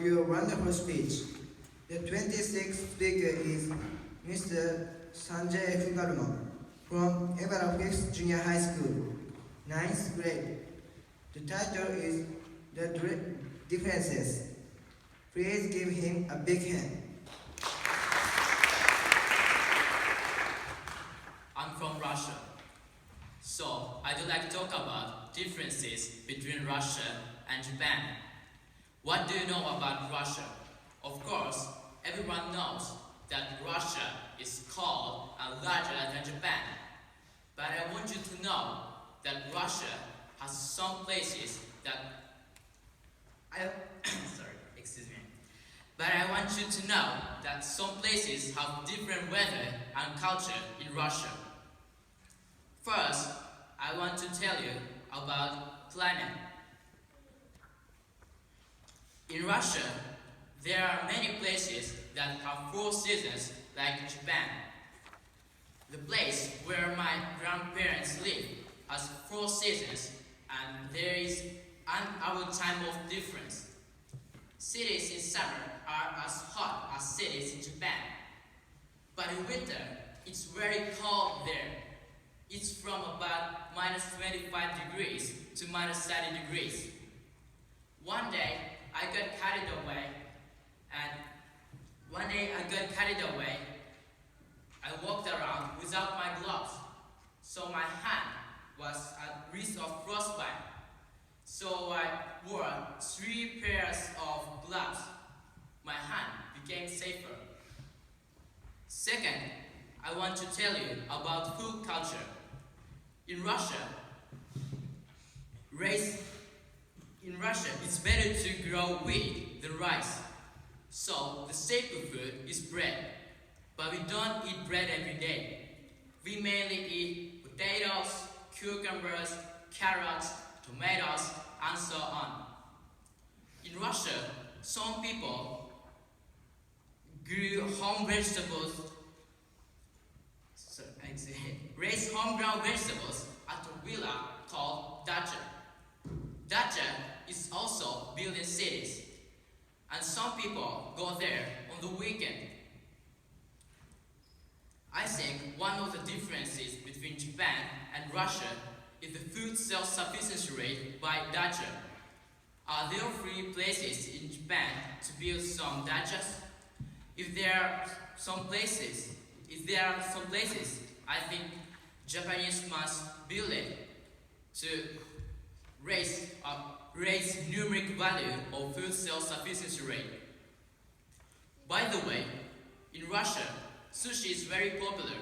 your wonderful speech. The 26th speaker is Mr. Sanjay Garma from Everett Junior High School, 9th grade. The title is The Differences. Please give him a big hand. I'm from Russia, so I would like to talk about differences between Russia and Japan. What do you know about Russia? Of course, everyone knows that Russia is called larger than Japan. But I want you to know that Russia has some places that But I want you to know that some places have different weather and culture in Russia. First, I want to tell you about climate. In Russia, there are many places that have 4 seasons like Japan. The place where my grandparents live has 4 seasons, and there is an hour time of difference. Cities in summer are as hot as cities in Japan. But in winter, it's very cold there. It's from about minus 25 degrees to minus 30 degrees. One day, I got carried away. I walked around without my gloves, so my hand was at risk of frostbite. So I wore 3 pairs of gloves. My hand became safer. Second, I want to tell you about food culture. In Russia, it's better to grow wheat than rice. So the staple food is bread. But we don't eat bread every day. We mainly eat potatoes, cucumbers, carrots, tomatoes, and so on. In Russia, some people grew raised homegrown vegetables at a villa called dacha. Dacha is also built in cities, and some people go there on the weekend. I think one of the differences between Japan and Russia is the food self-sufficiency rate by dacha. Are there free places in Japan to build some dachas? If there are some places, I think Japanese must build it to raise numeric value of food self-sufficiency rate. By the way, in Russia, sushi is very popular.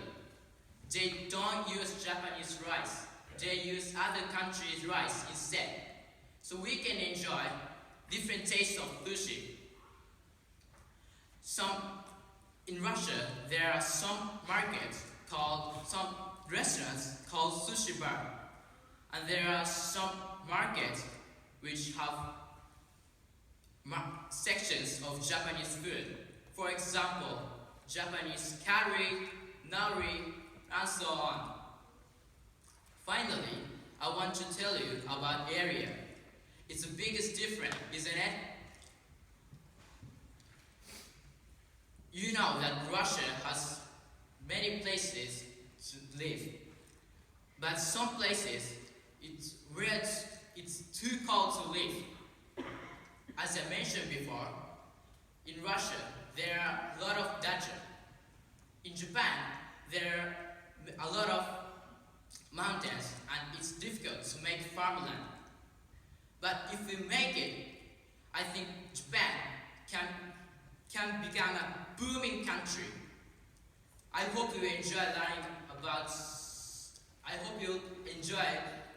They don't use Japanese rice. They use other countries' rice instead. So we can enjoy different tastes of sushi. In Russia, there are some restaurants called sushi bar. And there are some markets which have sections of Japanese food. For example, Japanese curry, nori, and so on. Finally, I want to tell you about area. It's the biggest difference, isn't it? You know that Russia has many places to live. But some places, it's too cold to live. As I mentioned before, in Russia, there are a lot of dacha. In Japan, there are a lot of mountains, and it's difficult to make farmland. But if we make it, I think Japan can become a booming country. I hope you enjoy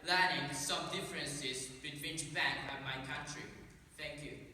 learning some differences between Japan and my country. Thank you.